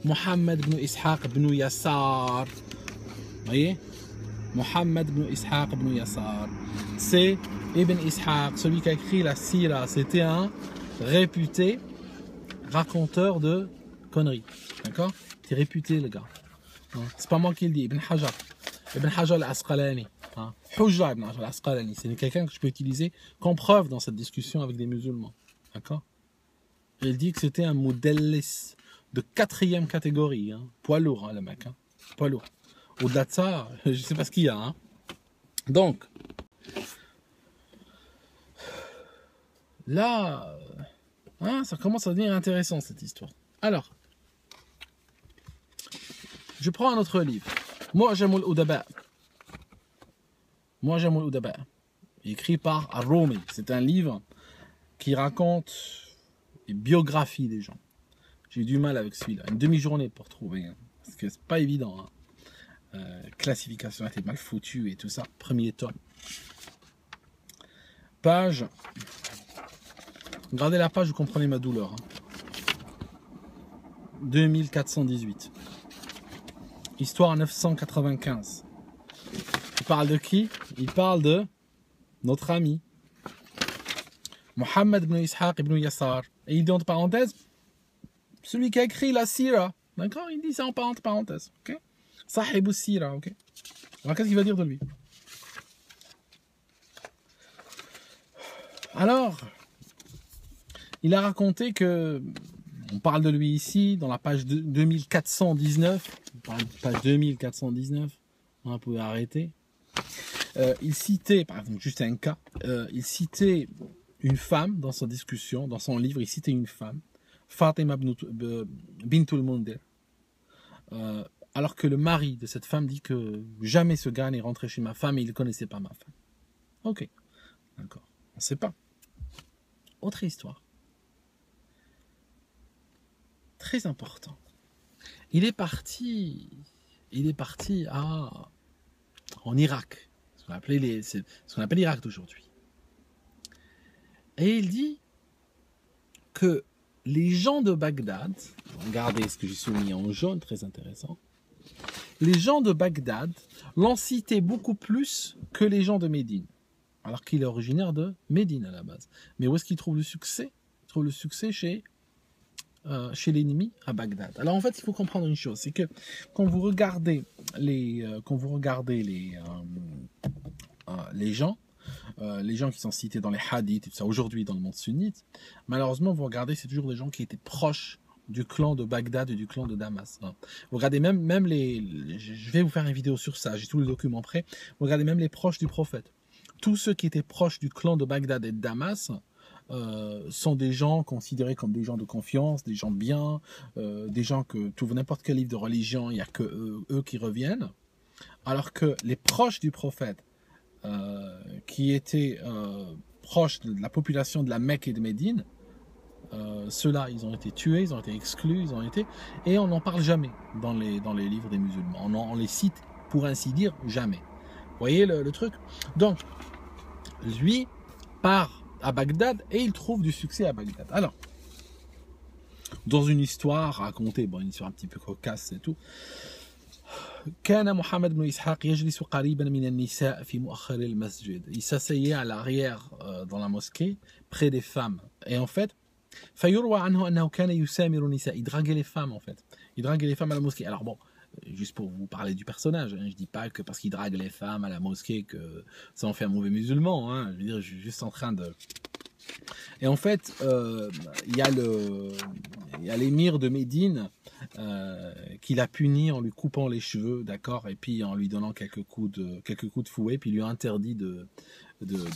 Mohammed ibn Ishaq ibn Yassar. Vous voyez? Mohammed ibn Ishaq ibn Yassar. C'est Ibn Ishaq, celui qui a écrit la Sira. C'était un réputé raconteur de conneries. D'accord? C'est réputé, le gars. C'est pas moi qui le dis, Ibn Hajar. Ibn Hajar al-Asqalani. Hujja Ibn Hajar al-Asqalani. C'est quelqu'un que je peux utiliser comme preuve dans cette discussion avec des musulmans. D'accord? Il dit que c'était un mudallis de 4e catégorie. Hein. Poids lourd, hein, le mec. Hein. Poids lourd. Au-delà de ça, je ne sais pas ce qu'il y a. Hein. Donc, là, hein, ça commence à devenir intéressant cette histoire. Alors, je prends un autre livre. Mu'jam al-Udaba. Mu'jam al-Udaba. Écrit par Ar-Rumi. C'est un livre qui raconte les biographies des gens. J'ai eu du mal avec celui-là. Une demi-journée pour trouver. Hein, parce que c'est pas évident. Hein. Classification était mal foutue et tout ça. Premier tome. Page. Regardez la page, vous comprenez ma douleur. Hein. 2418. Histoire 995. Il parle de qui? Il parle de notre ami Mohammed ibn Ishaq ibn Yassar. Et il dit entre parenthèses celui qui a écrit la Sira. D'accord? Il dit ça en parenthèse. Ok? Sahib Sira. Ok? Alors qu'est-ce qu'il va dire de lui? Alors, il a raconté que, on parle de lui ici, dans la page 2419, on parle de page 2419, vous pouvez arrêter. Il citait, par exemple, juste un cas, il citait une femme dans sa discussion, dans son livre, il citait une femme, Fatima bintul Mundir, alors que le mari de cette femme dit que jamais ce gars n'est rentré chez ma femme et il ne connaissait pas ma femme. Ok, d'accord, on ne sait pas. Autre histoire. Très important. Il est parti en Irak, ce qu'on appelle l'Irak d'aujourd'hui. Et il dit que les gens de Bagdad, regardez ce que j'ai souligné en jaune, très intéressant, les gens de Bagdad l'ont cité beaucoup plus que les gens de Médine, alors qu'il est originaire de Médine à la base. Mais où est-ce qu'il trouve le succès? Il trouve le succès chez chez l'ennemi à Bagdad. Alors en fait, il faut comprendre une chose, c'est que quand vous regardez les gens qui sont cités dans les hadiths, et tout ça, aujourd'hui dans le monde sunnite, malheureusement, vous regardez, c'est toujours des gens qui étaient proches du clan de Bagdad et du clan de Damas. Vous regardez même je vais vous faire une vidéo sur ça, j'ai tous les documents prêts, vous regardez même les proches du prophète. Tous ceux qui étaient proches du clan de Bagdad et de Damas sont des gens considérés comme des gens de confiance, des gens bien, des gens que tu ouvres n'importe quel livre de religion, il n'y a que eux qui reviennent. Alors que les proches du prophète, qui étaient proches de la population de la Mecque et de Médine, ceux-là, ils ont été tués, ils ont été exclus, et on n'en parle jamais dans les livres des musulmans. On les cite, pour ainsi dire, jamais. Vous voyez le truc? Donc, lui part à Bagdad et il trouve du succès à Bagdad. Alors, dans une histoire racontée, une histoire un petit peu cocasse et tout, كان محمد بن إسحاق يجلس قريبا من النساء في مؤخر المسجد. Il s'asseyait à l'arrière dans la mosquée, près des femmes. Et en fait, فيروى عنه أنه كان يسامر النساء. Il draguait les femmes en fait. Il draguait les femmes à la mosquée. Alors bon, juste pour vous parler du personnage, hein, je dis pas que parce qu'il drague les femmes à la mosquée que ça en fait un mauvais musulman. Hein. Je veux dire, je suis juste en train de... Et en fait, il y a l'émir de Médine qu'il a puni en lui coupant les cheveux, d'accord, et puis en lui donnant quelques coups de fouet, puis il lui a interdit de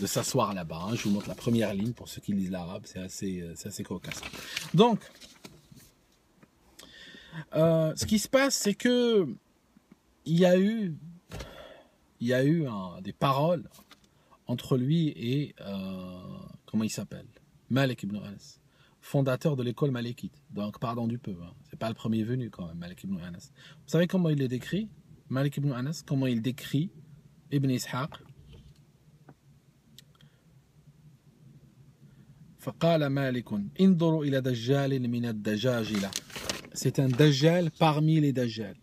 s'asseoir là-bas. Hein. Je vous montre la première ligne pour ceux qui lisent l'arabe, c'est assez cocasse. Donc, ce qui se passe, c'est que il y a eu des paroles entre lui et comment il s'appelle, Malik ibn Anas, fondateur de l'école malékite. Donc pardon du peu, hein. C'est pas le premier venu quand même, Malik ibn Anas. Vous savez comment il le décrit, Malik ibn Anas, comment il décrit Ibn Ishaq? فقال مالك انظروا إلى دجال من الدجاجلة. C'est un dajjal parmi les dajjal.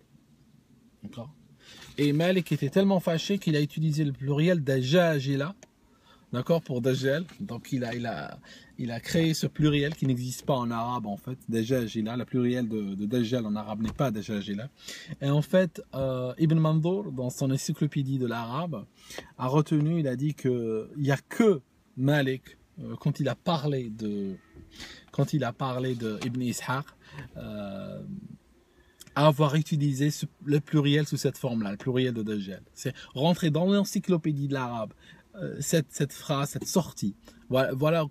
D'accord? Et Malik était tellement fâché qu'il a utilisé le pluriel dajjajila, d'accord, pour dajjal. Donc il a créé ce pluriel qui n'existe pas en arabe en fait, dajjajila. Le pluriel de dajjal en arabe n'est pas dajjajila. Et en fait, Ibn Mandour, dans son encyclopédie de l'arabe, a retenu, il a dit que il y a que Malik, quand il a parlé de Ibn Ishaq, à avoir utilisé le pluriel sous cette forme-là, le pluriel de Dajjal. C'est rentrer dans l'encyclopédie de l'arabe, cette phrase, cette sortie. Voilà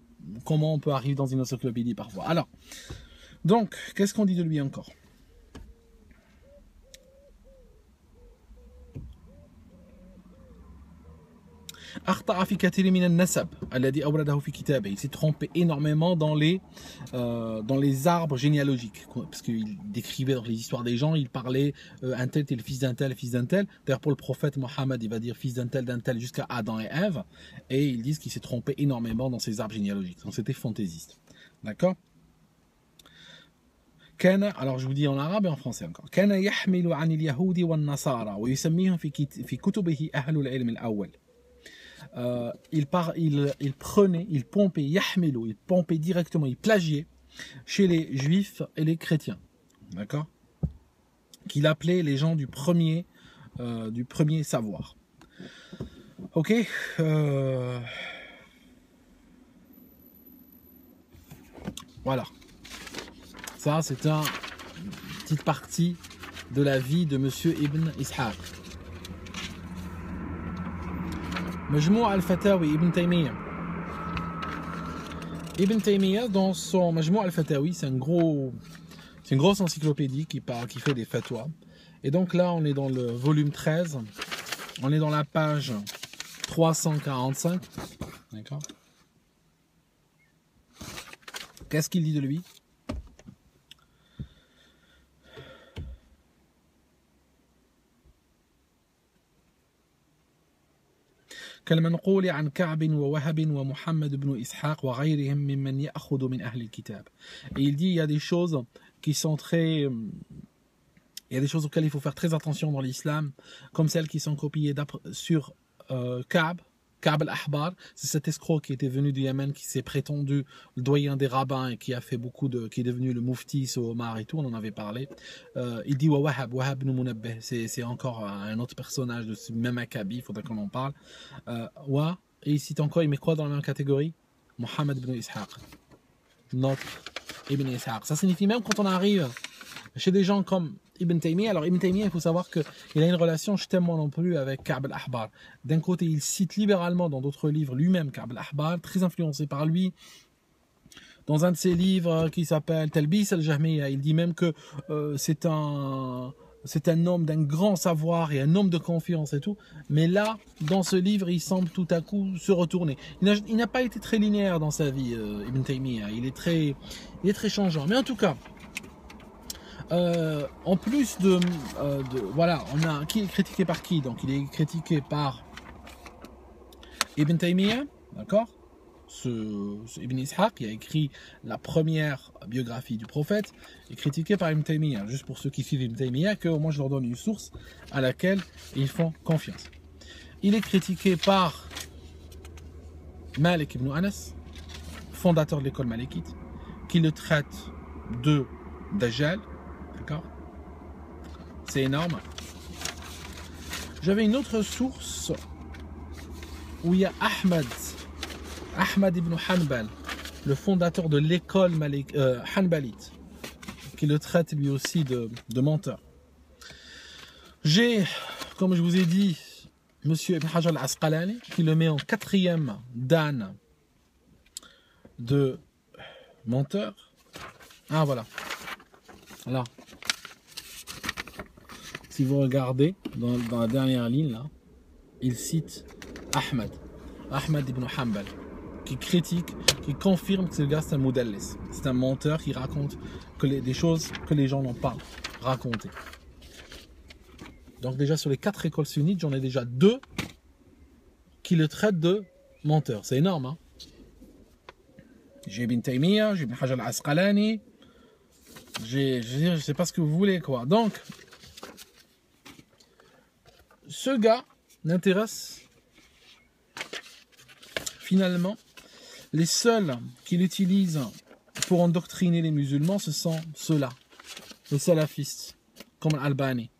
comment on peut arriver dans une encyclopédie parfois. Alors, donc, qu'est-ce qu'on dit de lui encore ? Il s'est trompé énormément dans les arbres généalogiques, parce qu'il décrivait dans les histoires des gens, il parlait un tel est le fils d'un tel, le fils d'un tel. D'ailleurs pour le prophète Mohammed, il va dire fils d'un tel jusqu'à Adam et Ève, et ils disent qu'il s'est trompé énormément dans ces arbres généalogiques. Donc c'était fantaisiste, d'accord. Alors je vous dis en arabe et en français encore. كان يحمل عن اليهود والنصارى ويسميهم في كتبه أهل العلم الأول. Il prenait, il pompait, yahmilou, il pompait directement, il plagiait chez les juifs et les chrétiens, d'accord, qu'il appelait les gens du premier savoir. Ok, voilà, ça c'est une petite partie de la vie de Monsieur Ibn Ishaq. Majmou' al-Fatawi, Ibn Taymiyyah. Ibn Taymiyyah, dans son Majmou' al-Fatawi, c'est une grosse encyclopédie qui fait des fatwas. Et donc là, on est dans le volume 13, on est dans la page 345. D'accord. Qu'est-ce qu'il dit de lui ? كالمنقول عن كعب ووهب ومحمد بن إسحاق وغيرهم ممن يأخذ من أهل الكتاب. Et il dit il y a des choses qui sont il y a des choses auxquelles il faut faire très attention dans l'islam, comme celles qui sont copiées sur Ka'b, Ka'b al-Ahbar, c'est cet escroc qui était venu du Yémen, qui s'est prétendu le doyen des rabbins et qui a fait qui est devenu le mufti, ce Omar et tout, on en avait parlé. Il dit Wahab ibn Munabbih, c'est encore un autre personnage de ce même acabit, il faudrait qu'on en parle. Et il cite encore, il met quoi dans la même catégorie? Mohammed ibn Ishaq. Notre Ibn Ishaq. Ça signifie même quand on arrive chez des gens comme Ibn Taymiyyah. Alors Ibn Taymiyyah, il faut savoir qu'il a une relation, je t'aime moi non plus, avec Ka'b al-Ahbar. D'un côté, il cite libéralement dans d'autres livres lui-même Ka'b al-Ahbar, très influencé par lui. Dans un de ses livres qui s'appelle Talbis al-Jahmiyya, il dit même que c'est un homme d'un grand savoir et un homme de confiance et tout. Mais là, dans ce livre, il semble tout à coup se retourner. Il n'a pas été très linéaire dans sa vie, Ibn Taymiyyah. Il est très changeant. Mais en tout cas, en plus voilà, qui est critiqué par qui? Donc il est critiqué par Ibn Taymiyyah, d'accord, ce Ibn Ishaq qui a écrit la première biographie du prophète, est critiqué par Ibn Taymiyyah. Juste pour ceux qui suivent Ibn Taymiyyah, que moi je leur donne une source à laquelle ils font confiance. Il est critiqué par Malik ibn Anas, fondateur de l'école malikite, qui le traite de Dajjal. D'accord? C'est énorme. J'avais une autre source où il y a Ahmad ibn Hanbal, le fondateur de l'école Hanbalite, qui le traite lui aussi de menteur. J'ai, comme je vous ai dit, Monsieur Ibn Hajar al-Asqalani, qui le met en 4e dan de menteur. Ah voilà. Là. Si vous regardez dans la dernière ligne là, il cite Ahmad ibn Hanbal, qui critique, qui confirme que ce gars c'est un mudallis, c'est un menteur qui raconte des choses que les gens n'ont pas racontées. Donc déjà sur les 4 écoles sunnites, j'en ai déjà 2 qui le traitent de menteur. C'est énorme, hein? J'ai Ibn Taymiyyah, j'ai Ibn Hajar al-Asqalani, je sais pas ce que vous voulez quoi. Donc ce gars n'intéresse finalement, les seuls qu'il utilise pour endoctriner les musulmans, ce sont ceux-là, les salafistes, comme Al-Albani.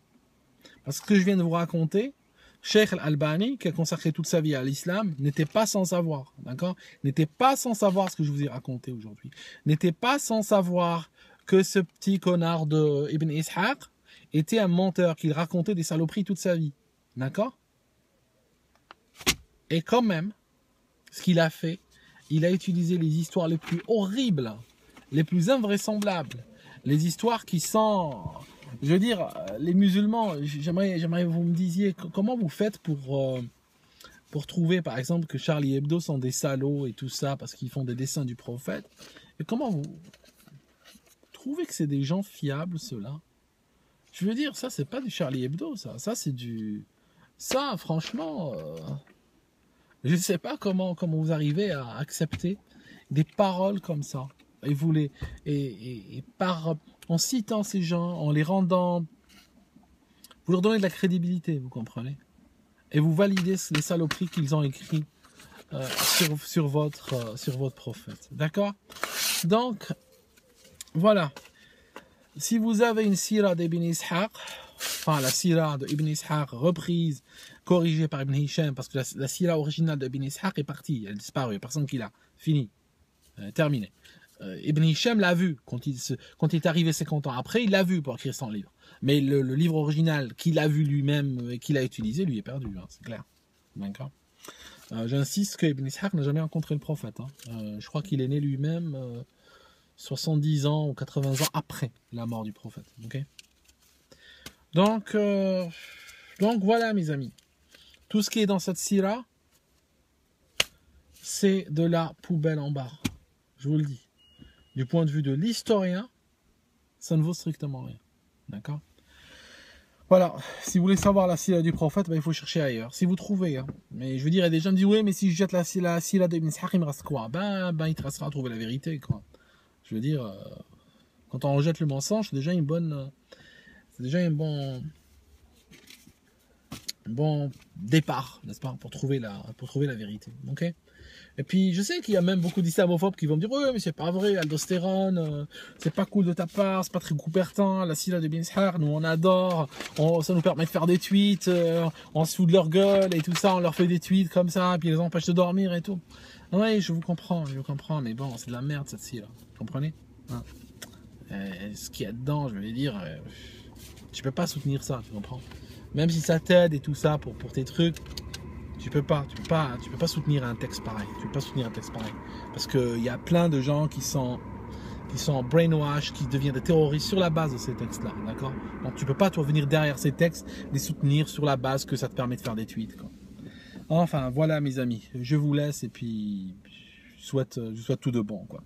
Parce que ce que je viens de vous raconter, Cheikh Al-Albani, qui a consacré toute sa vie à l'islam, n'était pas sans savoir, d'accord? N'était pas sans savoir ce que je vous ai raconté aujourd'hui. N'était pas sans savoir que ce petit connard de Ibn Ishaq était un menteur, qu'il racontait des saloperies toute sa vie, d'accord? Et quand même, ce qu'il a fait, il a utilisé les histoires les plus horribles, les plus invraisemblables, les histoires qui sont, je veux dire, les musulmans, j'aimerais que vous me disiez comment vous faites pour trouver par exemple que Charlie Hebdo sont des salauds et tout ça parce qu'ils font des dessins du prophète, et comment vous trouvez que c'est des gens fiables ceux-là? Je veux dire, ça c'est pas du Charlie Hebdo, ça c'est du... Ça franchement... Je ne sais pas comment vous arrivez à accepter des paroles comme ça. Et vous en citant ces gens, en les rendant, vous leur donnez de la crédibilité, vous comprenez? Et vous validez les saloperies qu'ils ont écrites sur votre prophète. D'accord? Donc, voilà. Si vous avez une sira d'Ibn Ishaq, enfin la sira d'Ibn Ishaq reprise, corrigée par Ibn Hisham, parce que la sira originale d'Ibn Ishaq est partie, elle a disparu, il n'y a personne qui l'a, fini, terminé. Ibn Hisham l'a vu, quand il est arrivé 50 ans après, il l'a vu pour écrire son livre. Mais le livre original qu'il a vu lui-même et qu'il a utilisé, lui est perdu, hein, c'est clair. D'accord. J'insiste que Ibn Ishaq n'a jamais rencontré le prophète. Hein. Je crois qu'il est né lui-même 70 ans ou 80 ans après la mort du prophète. Okay, donc voilà mes amis. Tout ce qui est dans cette sira, c'est de la poubelle en barre. Je vous le dis. Du point de vue de l'historien, ça ne vaut strictement rien. D'accord? Voilà. Si vous voulez savoir la sira du prophète, ben, il faut chercher ailleurs. Si vous trouvez. Hein. Mais je veux dire, il y a des gens qui disent, oui, mais si je jette la sira d'Ibn Ishaq, il me reste quoi? Ben, il te restera à trouver la vérité, quoi. Je veux dire, quand on rejette le mensonge, c'est déjà un bon départ, n'est-ce pas, pour trouver la vérité. Ok. Et puis je sais qu'il y a même beaucoup d'islamophobes qui vont me dire ouais mais c'est pas vrai, l'aldostérone, c'est pas cool de ta part, c'est pas très coupertin, la silla de Ben Ishaq, nous on adore, ça nous permet de faire des tweets, on se fout de leur gueule et tout ça, on leur fait des tweets comme ça, puis ils les empêche de dormir et tout. Oui, je vous comprends, mais bon, c'est de la merde cette scie là, vous comprenez hein. Ce qu'il y a dedans, je vais dire, tu peux pas soutenir ça, tu comprends. Même si ça t'aide et tout ça pour tes trucs, tu peux pas soutenir un texte pareil. Tu peux pas soutenir un texte pareil. Parce qu'il y a plein de gens qui sont brainwash, qui deviennent des terroristes sur la base de ces textes-là, d'accord. Donc tu peux pas, toi, venir derrière ces textes, les soutenir sur la base que ça te permet de faire des tweets, quoi. Enfin, voilà, mes amis. Je vous laisse et puis je souhaite tout de bon, quoi.